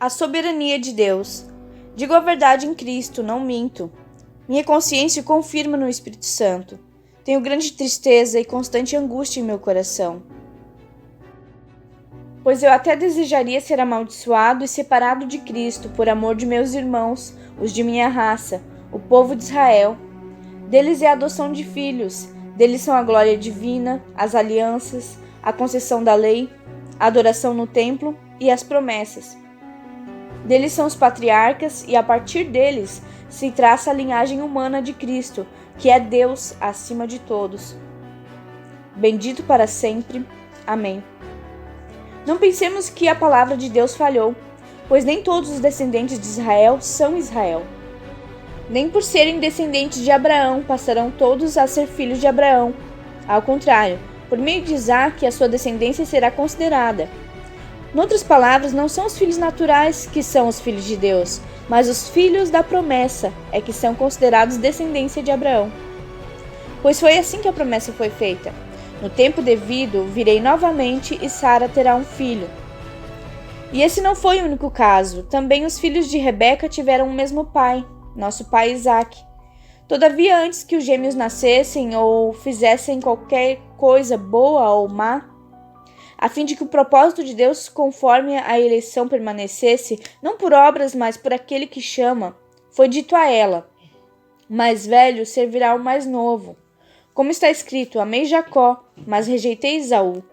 A soberania de Deus. Digo a verdade em Cristo, não minto. Minha consciência confirma no Espírito Santo. Tenho grande tristeza e constante angústia em meu coração. Pois eu até desejaria ser amaldiçoado e separado de Cristo por amor de meus irmãos, os de minha raça, o povo de Israel. Deles é a adoção de filhos, deles são a glória divina, as alianças, a concessão da lei, a adoração no templo e as promessas. Deles são os patriarcas e a partir deles se traça a linhagem humana de Cristo, que é Deus acima de todos. Bendito para sempre. Amém. Não pensemos que a palavra de Deus falhou, pois nem todos os descendentes de Israel são Israel. Nem por serem descendentes de Abraão passarão todos a ser filhos de Abraão. Ao contrário, por meio de Isaque a sua descendência será considerada. Noutras palavras, não são os filhos naturais que são os filhos de Deus, mas os filhos da promessa é que são considerados descendência de Abraão. Pois foi assim que a promessa foi feita. No tempo devido, virei novamente e Sara terá um filho. E esse não foi o único caso. Também os filhos de Rebeca tiveram o mesmo pai, nosso pai Isaque. Todavia, antes que os gêmeos nascessem ou fizessem qualquer coisa boa ou má, a fim de que o propósito de Deus conforme a eleição permanecesse, não por obras, mas por aquele que chama, foi dito a ela: o mais velho servirá ao mais novo. Como está escrito, amei Jacó, mas rejeitei Esaú.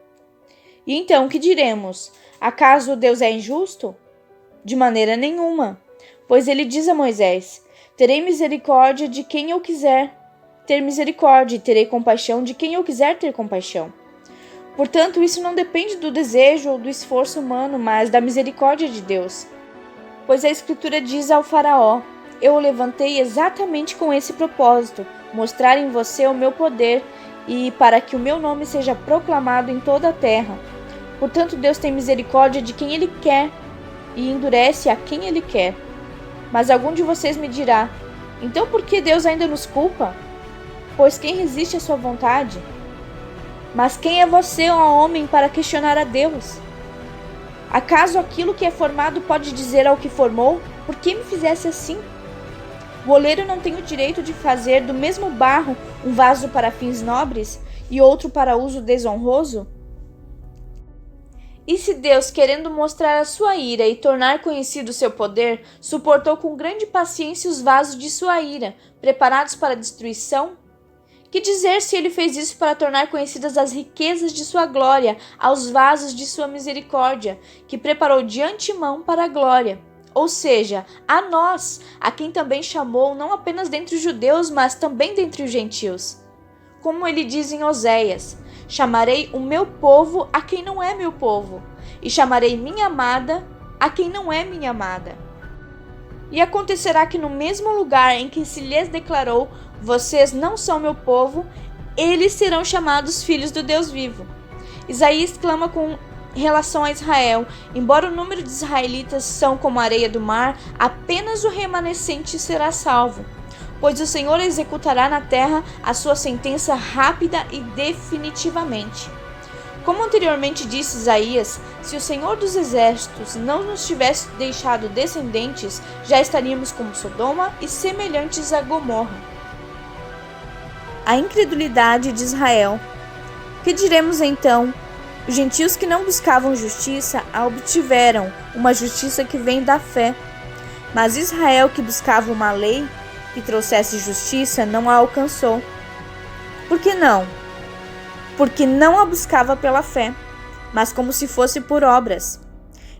E então, que diremos? Acaso Deus é injusto? De maneira nenhuma, pois ele diz a Moisés: terei misericórdia de quem eu quiser ter misericórdia, e terei compaixão de quem eu quiser ter compaixão. Portanto, isso não depende do desejo ou do esforço humano, mas da misericórdia de Deus. Pois a Escritura diz ao faraó: eu o levantei exatamente com esse propósito, mostrar em você o meu poder e para que o meu nome seja proclamado em toda a terra. Portanto, Deus tem misericórdia de quem Ele quer e endurece a quem Ele quer. Mas algum de vocês me dirá: então por que Deus ainda nos culpa? Pois quem resiste à sua vontade? Mas quem é você, ó homem, para questionar a Deus? Acaso aquilo que é formado pode dizer ao que formou: por que me fizesse assim? O oleiro não tem o direito de fazer do mesmo barro um vaso para fins nobres e outro para uso desonroso? E se Deus, querendo mostrar a sua ira e tornar conhecido o seu poder, suportou com grande paciência os vasos de sua ira, preparados para a destruição? Que dizer se ele fez isso para tornar conhecidas as riquezas de sua glória aos vasos de sua misericórdia, que preparou de antemão para a glória? Ou seja, a nós, a quem também chamou não apenas dentre os judeus, mas também dentre os gentios. Como ele diz em Oséias: chamarei o meu povo a quem não é meu povo, e chamarei minha amada a quem não é minha amada. E acontecerá que no mesmo lugar em que se lhes declarou: vocês não são meu povo, eles serão chamados filhos do Deus vivo. Isaías clama com relação a Israel: embora o número de israelitas são como a areia do mar, apenas o remanescente será salvo. Pois o Senhor executará na terra a sua sentença rápida e definitivamente. Como anteriormente disse Isaías, se o Senhor dos Exércitos não nos tivesse deixado descendentes, já estaríamos como Sodoma e semelhantes a Gomorra. A incredulidade de Israel. Que diremos então? Os gentios que não buscavam justiça a obtiveram, uma justiça que vem da fé. Mas Israel, que buscava uma lei que trouxesse justiça, não a alcançou. Por que não? Porque não a buscava pela fé, mas como se fosse por obras.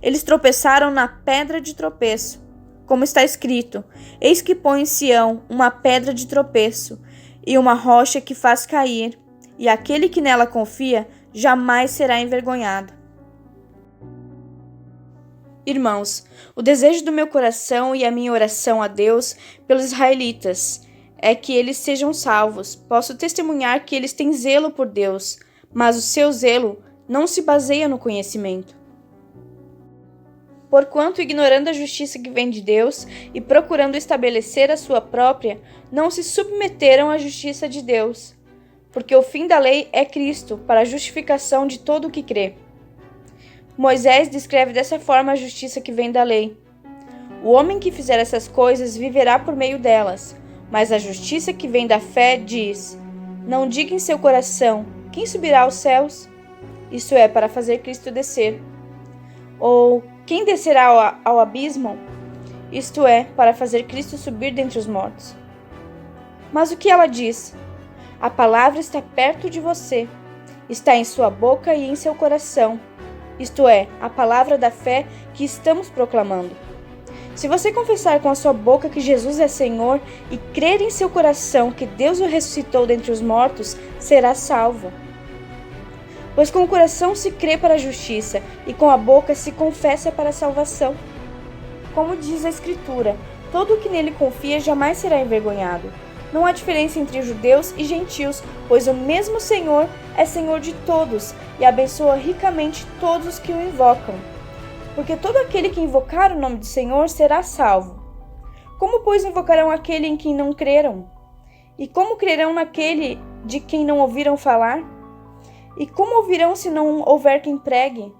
Eles tropeçaram na pedra de tropeço. Como está escrito: eis que põe em Sião uma pedra de tropeço e uma rocha que faz cair, e aquele que nela confia jamais será envergonhado. Irmãos, o desejo do meu coração e a minha oração a Deus pelos israelitas é que eles sejam salvos. Posso testemunhar que eles têm zelo por Deus, mas o seu zelo não se baseia no conhecimento. Porquanto, ignorando a justiça que vem de Deus e procurando estabelecer a sua própria, não se submeteram à justiça de Deus. Porque o fim da lei é Cristo, para a justificação de todo o que crê. Moisés descreve dessa forma a justiça que vem da lei. O homem que fizer essas coisas viverá por meio delas, mas a justiça que vem da fé diz: não diga em seu coração, quem subirá aos céus? Isto é, para fazer Cristo descer. Ou, quem descerá ao abismo? Isto é, para fazer Cristo subir dentre os mortos. Mas o que ela diz? A palavra está perto de você, está em sua boca e em seu coração. Isto é, a palavra da fé que estamos proclamando. Se você confessar com a sua boca que Jesus é Senhor e crer em seu coração que Deus o ressuscitou dentre os mortos, será salvo. Pois com o coração se crê para a justiça e com a boca se confessa para a salvação. Como diz a Escritura, todo o que nele confia jamais será envergonhado. Não há diferença entre judeus e gentios, pois o mesmo Senhor é Senhor de todos e abençoa ricamente todos os que o invocam. Porque todo aquele que invocar o nome do Senhor será salvo. Como, pois, invocarão aquele em quem não creram? E como crerão naquele de quem não ouviram falar? E como ouvirão se não houver quem pregue?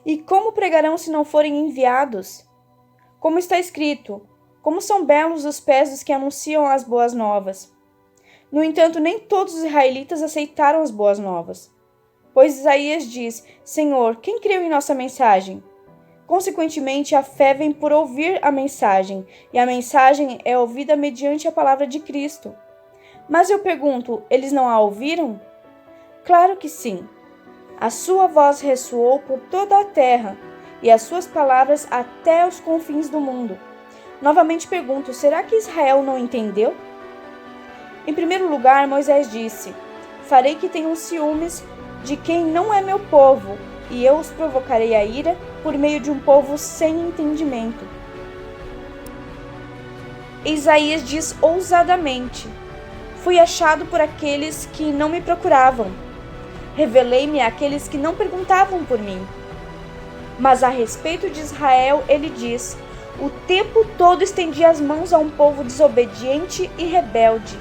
E como pregarão se não forem enviados? Como está escrito: como são belos os pés dos que anunciam as boas novas. No entanto, nem todos os israelitas aceitaram as boas novas. Pois Isaías diz: Senhor, quem creu em nossa mensagem? Consequentemente, a fé vem por ouvir a mensagem, e a mensagem é ouvida mediante a palavra de Cristo. Mas eu pergunto, eles não a ouviram? Claro que sim. A sua voz ressoou por toda a terra, e as suas palavras até os confins do mundo. Novamente pergunto, será que Israel não entendeu? Em primeiro lugar, Moisés disse: farei que tenham ciúmes de quem não é meu povo, e eu os provocarei a ira por meio de um povo sem entendimento. Isaías diz ousadamente: fui achado por aqueles que não me procuravam. Revelei-me àqueles que não perguntavam por mim. Mas a respeito de Israel, ele diz: o tempo todo estendi as mãos a um povo desobediente e rebelde.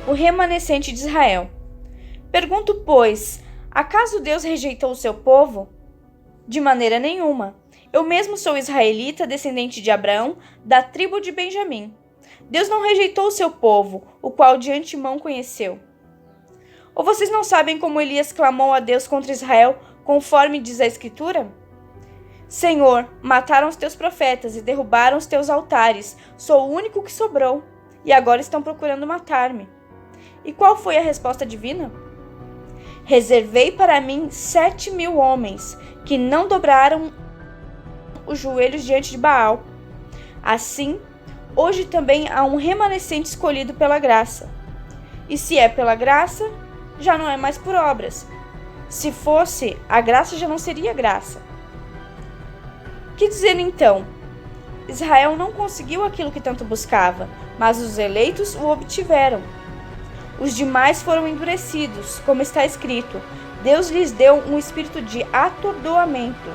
O remanescente de Israel. Pergunto, pois, acaso Deus rejeitou o seu povo? De maneira nenhuma. Eu mesmo sou israelita, descendente de Abraão, da tribo de Benjamim. Deus não rejeitou o seu povo, o qual de antemão conheceu. Ou vocês não sabem como Elias clamou a Deus contra Israel, conforme diz a Escritura? Senhor, mataram os teus profetas e derrubaram os teus altares. Sou o único que sobrou, e agora estão procurando matar-me. E qual foi a resposta divina? Reservei para mim 7.000 homens, que não dobraram os joelhos diante de Baal. Assim, hoje também há um remanescente escolhido pela graça. E se é pela graça, já não é mais por obras. Se fosse, a graça já não seria graça. Que dizer então? Israel não conseguiu aquilo que tanto buscava, mas os eleitos o obtiveram. Os demais foram endurecidos, como está escrito: Deus lhes deu um espírito de atordoamento,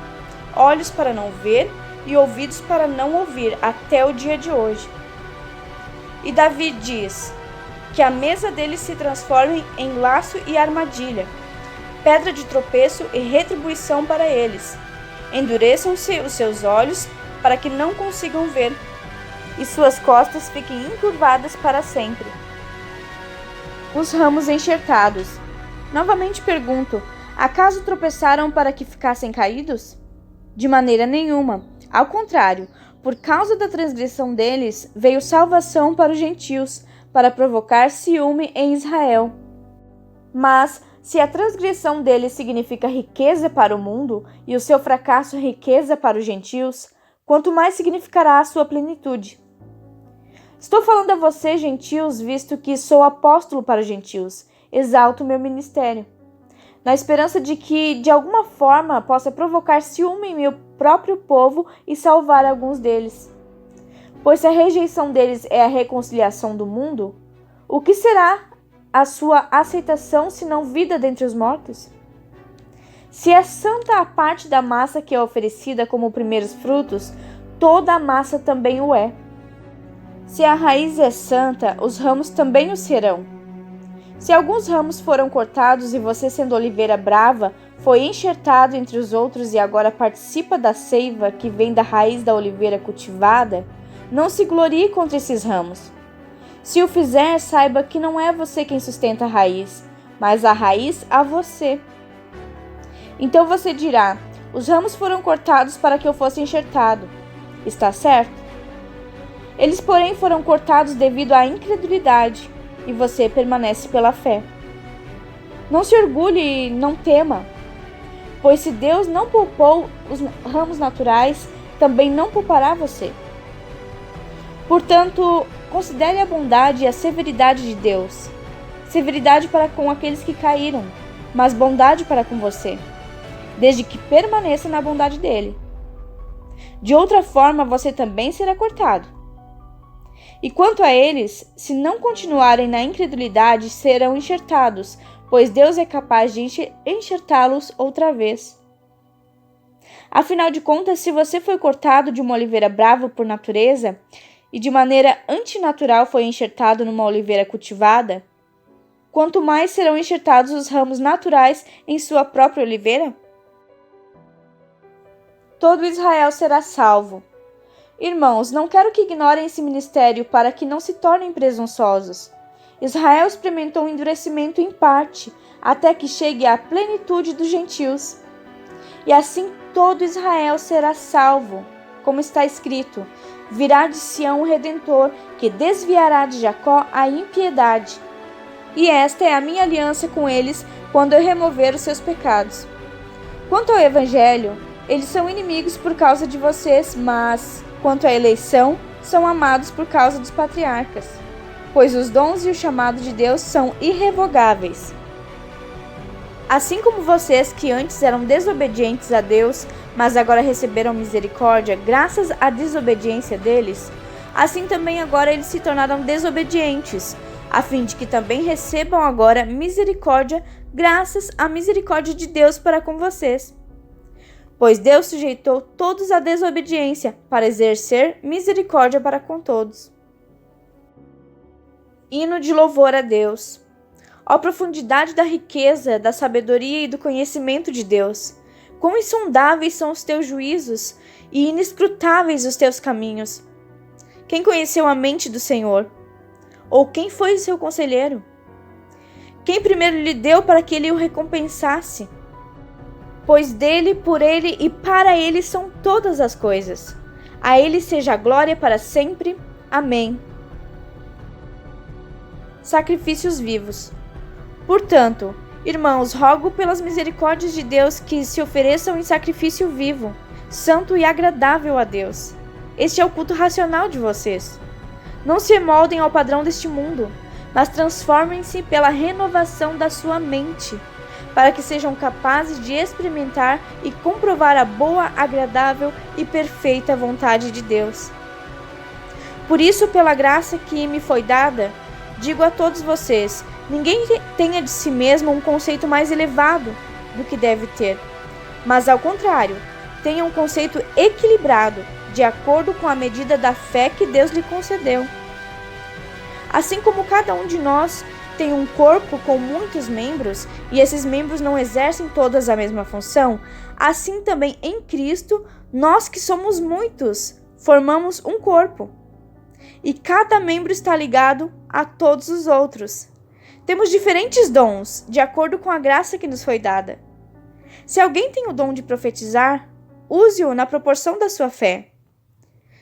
olhos para não ver e ouvidos para não ouvir, até o dia de hoje. E Davi diz: que a mesa deles se transforme em laço e armadilha, pedra de tropeço e retribuição para eles. Endureçam-se os seus olhos para que não consigam ver, e suas costas fiquem encurvadas para sempre. Os ramos enxertados. Novamente pergunto, acaso tropeçaram para que ficassem caídos? De maneira nenhuma. Ao contrário, por causa da transgressão deles, veio salvação para os gentios, para provocar ciúme em Israel. Mas, se a transgressão deles significa riqueza para o mundo, e o seu fracasso riqueza para os gentios, quanto mais significará a sua plenitude. Estou falando a vocês, gentios, visto que sou apóstolo para os gentios. Exalto o meu ministério, na esperança de que, de alguma forma, possa provocar ciúme em meu próprio povo e salvar alguns deles. Pois se a rejeição deles é a reconciliação do mundo, o que será a sua aceitação se não vida dentre os mortos? Se é santa a parte da massa que é oferecida como primeiros frutos, toda a massa também o é. Se a raiz é santa, os ramos também o serão. Se alguns ramos foram cortados e você, sendo oliveira brava, foi enxertado entre os outros e agora participa da seiva que vem da raiz da oliveira cultivada, não se glorie contra esses ramos. Se o fizer, saiba que não é você quem sustenta a raiz, mas a raiz a você. Então você dirá: os ramos foram cortados para que eu fosse enxertado. Está certo? Eles, porém, foram cortados devido à incredulidade, e você permanece pela fé. Não se orgulhe e não tema, pois se Deus não poupou os ramos naturais, também não poupará você. Portanto, considere a bondade e a severidade de Deus. Severidade para com aqueles que caíram, mas bondade para com você, desde que permaneça na bondade dele. De outra forma, você também será cortado. E quanto a eles, se não continuarem na incredulidade, serão enxertados, pois Deus é capaz de enxertá-los outra vez. Afinal de contas, se você foi cortado de uma oliveira brava por natureza, e de maneira antinatural foi enxertado numa oliveira cultivada, quanto mais serão enxertados os ramos naturais em sua própria oliveira? Todo Israel será salvo. Irmãos, não quero que ignorem esse ministério para que não se tornem presunçosos. Israel experimentou um endurecimento em parte, até que chegue à plenitude dos gentios. E assim todo Israel será salvo, como está escrito: virá de Sião o Redentor, que desviará de Jacó a impiedade. E esta é a minha aliança com eles quando eu remover os seus pecados. Quanto ao Evangelho, eles são inimigos por causa de vocês, mas, quanto à eleição, são amados por causa dos patriarcas, pois os dons e o chamado de Deus são irrevogáveis. Assim como vocês que antes eram desobedientes a Deus, mas agora receberam misericórdia graças à desobediência deles, assim também agora eles se tornaram desobedientes, a fim de que também recebam agora misericórdia graças à misericórdia de Deus para com vocês. Pois Deus sujeitou todos à desobediência para exercer misericórdia para com todos. Hino de louvor a Deus. Ó profundidade da riqueza, da sabedoria e do conhecimento de Deus! Quão insondáveis são os teus juízos e inescrutáveis os teus caminhos! Quem conheceu a mente do Senhor? Ou quem foi o seu conselheiro? Quem primeiro lhe deu para que ele o recompensasse? Pois dele, por ele e para ele são todas as coisas. A ele seja a glória para sempre. Amém. Sacrifícios vivos. Portanto, irmãos, rogo pelas misericórdias de Deus que se ofereçam em sacrifício vivo, santo e agradável a Deus. Este é o culto racional de vocês. Não se moldem ao padrão deste mundo, mas transformem-se pela renovação da sua mente, para que sejam capazes de experimentar e comprovar a boa, agradável e perfeita vontade de Deus. Por isso, pela graça que me foi dada, digo a todos vocês: ninguém tenha de si mesmo um conceito mais elevado do que deve ter, mas, ao contrário, tenha um conceito equilibrado, de acordo com a medida da fé que Deus lhe concedeu. Assim como cada um de nós tem um corpo com muitos membros, e esses membros não exercem todas a mesma função, assim também em Cristo, nós que somos muitos, formamos um corpo. E cada membro está ligado a todos os outros. Temos diferentes dons, de acordo com a graça que nos foi dada. Se alguém tem o dom de profetizar, use-o na proporção da sua fé.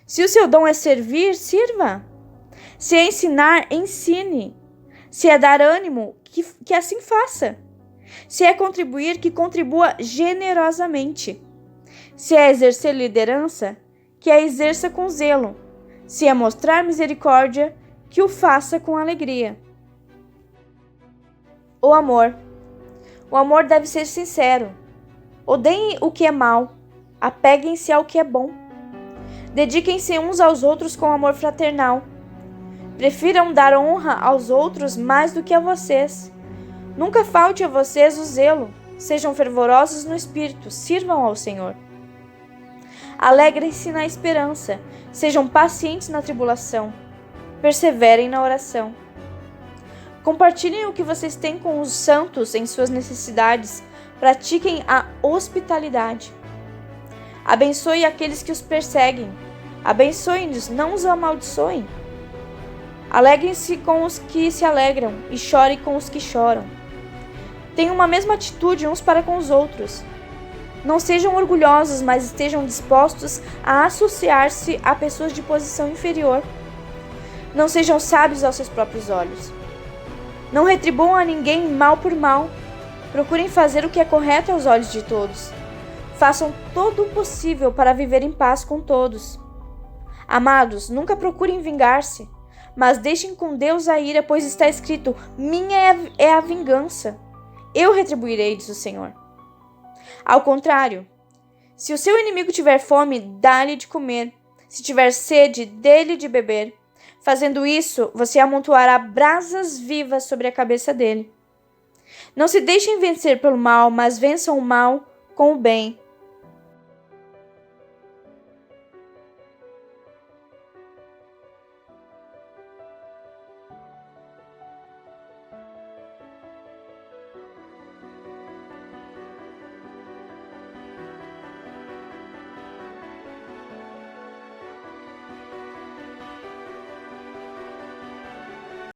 Se o seu dom é servir, sirva. Se é ensinar, ensine. Se é dar ânimo, que assim faça. Se é contribuir, que contribua generosamente. Se é exercer liderança, que a exerça com zelo. Se é mostrar misericórdia, que o faça com alegria. O amor. O amor deve ser sincero. Odeiem o que é mal. Apeguem-se ao que é bom. Dediquem-se uns aos outros com amor fraternal. Prefiram dar honra aos outros mais do que a vocês. Nunca falte a vocês o zelo. Sejam fervorosos no espírito, sirvam ao Senhor. Alegrem-se na esperança, sejam pacientes na tribulação, perseverem na oração. Compartilhem o que vocês têm com os santos em suas necessidades, Pratiquem a hospitalidade. Abençoe aqueles que os perseguem. Abençoe-nos, não os amaldiçoem. Alegrem-se com os que se alegram e chorem com os que choram. Tenham uma mesma atitude uns para com os outros. Não sejam orgulhosos, mas estejam dispostos a associar-se a pessoas de posição inferior. Não sejam sábios aos seus próprios olhos. Não retribuam a ninguém mal por mal. Procurem fazer o que é correto aos olhos de todos. Façam todo o possível para viver em paz com todos. Amados, nunca procurem vingar-se, mas deixem com Deus a ira, pois está escrito: minha é a vingança. Eu retribuirei, diz o Senhor. Ao contrário, se o seu inimigo tiver fome, dá-lhe de comer. Se tiver sede, dê-lhe de beber. Fazendo isso, você amontoará brasas vivas sobre a cabeça dele. Não se deixem vencer pelo mal, mas vençam o mal com o bem.